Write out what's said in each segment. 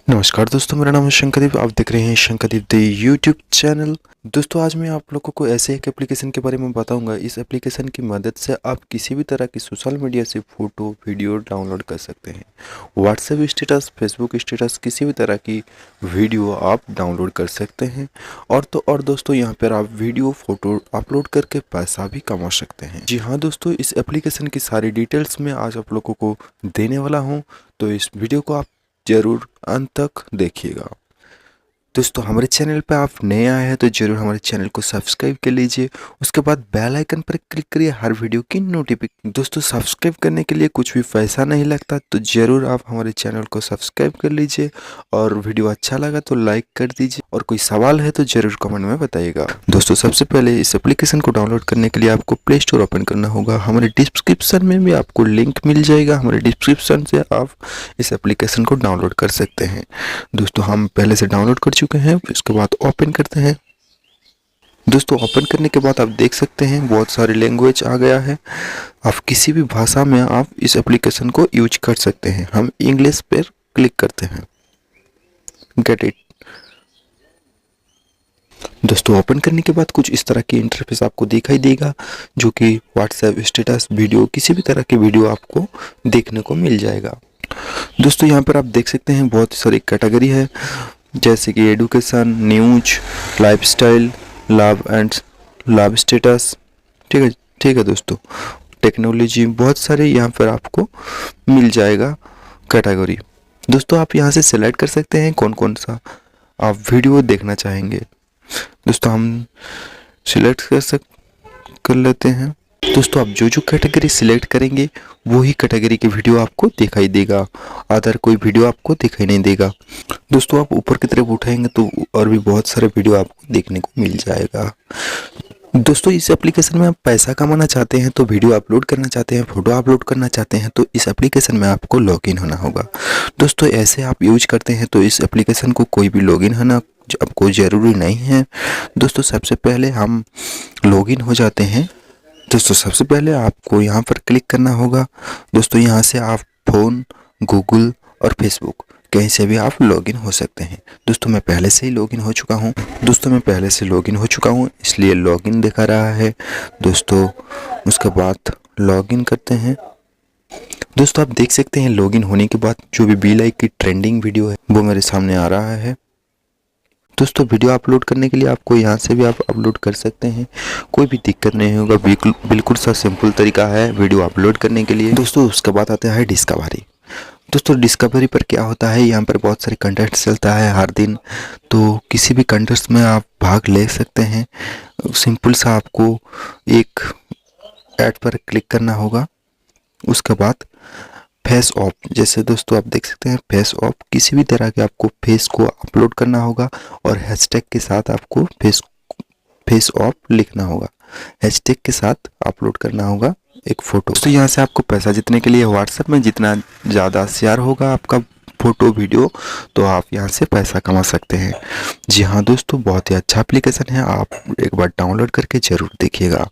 नमस्कार दोस्तों, मेरा नाम है शंखदीप। आप देख रहे हैं शंखदीप द यूट्यूब चैनल। दोस्तों, आज मैं आप लोगों को ऐसे एक एप्लीकेशन के बारे में बताऊंगा। इस एप्लीकेशन की मदद से आप किसी भी तरह की सोशल मीडिया से फ़ोटो वीडियो डाउनलोड कर सकते हैं। व्हाट्सएप स्टेटस, फेसबुक स्टेटस, किसी भी तरह की वीडियो आप डाउनलोड कर सकते हैं। और दोस्तों, यहाँ पर आप वीडियो फ़ोटो अपलोड करके पैसा भी कमा सकते हैं। जी हाँ दोस्तों, इस एप्लीकेशन की सारी डिटेल्स मैं आज आप लोगों को देने वाला हूँ, तो इस वीडियो को आप जरूर अंत तक देखिएगा। दोस्तों, हमारे चैनल पे आप नए आए हैं तो जरूर हमारे चैनल को सब्सक्राइब कर लीजिए। उसके बाद बेल आइकन पर क्लिक करिए हर वीडियो की नोटिफिकेशन। दोस्तों, सब्सक्राइब करने के लिए कुछ भी पैसा नहीं लगता, तो जरूर आप हमारे चैनल को सब्सक्राइब कर लीजिए। और वीडियो अच्छा लगा तो लाइक कर दीजिए, और कोई सवाल है तो जरूर कमेंट में बताइएगा। दोस्तों, सबसे पहले इस एप्लीकेशन को डाउनलोड करने के लिए आपको प्ले स्टोर ओपन करना होगा। हमारे डिस्क्रिप्शन में भी आपको लिंक मिल जाएगा। हमारे डिस्क्रिप्शन से आप इस एप्लीकेशन को डाउनलोड कर सकते हैं। दोस्तों, हम पहले से डाउनलोड कर चुके हैं। इसके बाद ओपन करते हैं। दोस्तों, ओपन करने के बाद आप देख सकते हैं बहुत सारे लैंग्वेज आ गया है। आप किसी भी भाषा में आप इस एप्लीकेशन को यूज कर सकते हैं। हम इंग्लिश पर क्लिक करते हैं। Get it. दोस्तों, ओपन करने के बाद कुछ इस तरह की इंटरफेस आपको दिखाई देगा, जो कि व्हाट्सएप स्टेटस, वीडियो, किसी भी तरह की वीडियो आपको देखने को मिल जाएगा। दोस्तों, यहाँ पर आप देख सकते हैं बहुत सारी कैटेगरी है, जैसे कि education, news, lifestyle, love status. ठीक है दोस्तों, टेक्नोलॉजी, बहुत सारे यहाँ पर आपको मिल जाएगा कैटेगरी। दोस्तों, आप यहाँ से सिलेक्ट कर सकते हैं कौन कौन सा आप वीडियो देखना चाहेंगे। दोस्तों, हम सिलेक्ट कर लेते हैं। दोस्तों, आप जो कैटेगरी सिलेक्ट करेंगे वही कैटेगरी की वीडियो आपको दिखाई देगा। अदर कोई वीडियो आपको दिखाई नहीं देगा। दोस्तों, आप ऊपर की तरफ उठाएंगे तो और भी बहुत सारे वीडियो आपको देखने को मिल जाएगा। दोस्तों, इस एप्लीकेशन में आप पैसा कमाना चाहते हैं, तो वीडियो अपलोड करना चाहते हैं, फोटो अपलोड करना चाहते हैं, तो इस एप्लीकेशन में आपको लॉगिन होना होगा। दोस्तों, ऐसे आप यूज करते हैं तो इस एप्लीकेशन को कोई भी लॉगिन होना आपको ज़रूरी नहीं है। दोस्तों, सबसे पहले हम लॉगिन हो जाते हैं। दोस्तों, सबसे पहले आपको यहाँ पर क्लिक करना होगा। दोस्तों, यहाँ से आप फ़ोन, गूगल और फेसबुक कहीं से भी आप लॉगिन हो सकते हैं। दोस्तों, मैं पहले से ही लॉगिन हो चुका हूँ। इसलिए लॉगिन दिखा रहा है। दोस्तों, उसके बाद लॉगिन करते हैं। दोस्तों, आप देख सकते हैं लॉगिन होने के बाद जो भी Welike की ट्रेंडिंग वीडियो है वो मेरे सामने आ रहा है। दोस्तों, वीडियो अपलोड करने के लिए आपको यहाँ से भी आप अपलोड कर सकते हैं, कोई भी दिक्कत नहीं होगा। बिल्कुल सा सिंपल तरीका है वीडियो अपलोड करने के लिए। दोस्तों, उसके बाद आता है डिस्कवरी। दोस्तों, डिस्कवरी पर क्या होता है, यहाँ पर बहुत सारे कंटेंट चलता है हर दिन, तो किसी भी कंटेंट में आप भाग ले सकते हैं। सिंपल सा आपको एक ऐड पर क्लिक करना होगा। उसके बाद फेस ऑफ, जैसे दोस्तों आप देख सकते हैं फेस ऑफ, किसी भी तरह के आपको फेस को अपलोड करना होगा और हैशटैग के साथ आपको फेस ऑफ लिखना होगा। हैशटैग के साथ अपलोड करना होगा एक फ़ोटो। तो यहाँ से आपको पैसा जीतने के लिए व्हाट्सएप में जितना ज़्यादा शेयर होगा आपका फ़ोटो वीडियो, तो आप यहाँ से पैसा कमा सकते हैं। जी हाँ दोस्तों, बहुत ही अच्छा एप्लीकेशन है, आप एक बार डाउनलोड करके ज़रूर देखिएगा।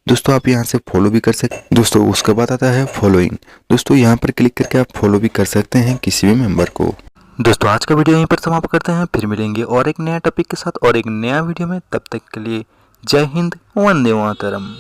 दोस्तों, आप यहाँ से फॉलो भी कर सकते। दोस्तों, उसके बाद आता है फॉलोइंग। दोस्तों, यहाँ पर क्लिक करके आप फॉलो भी कर सकते हैं किसी भी मेंबर को। दोस्तों, आज का वीडियो यहीं पर समाप्त करते हैं। फिर मिलेंगे और एक नया टॉपिक के साथ और एक नया वीडियो में। तब तक के लिए जय हिंद, वंदे मातरम।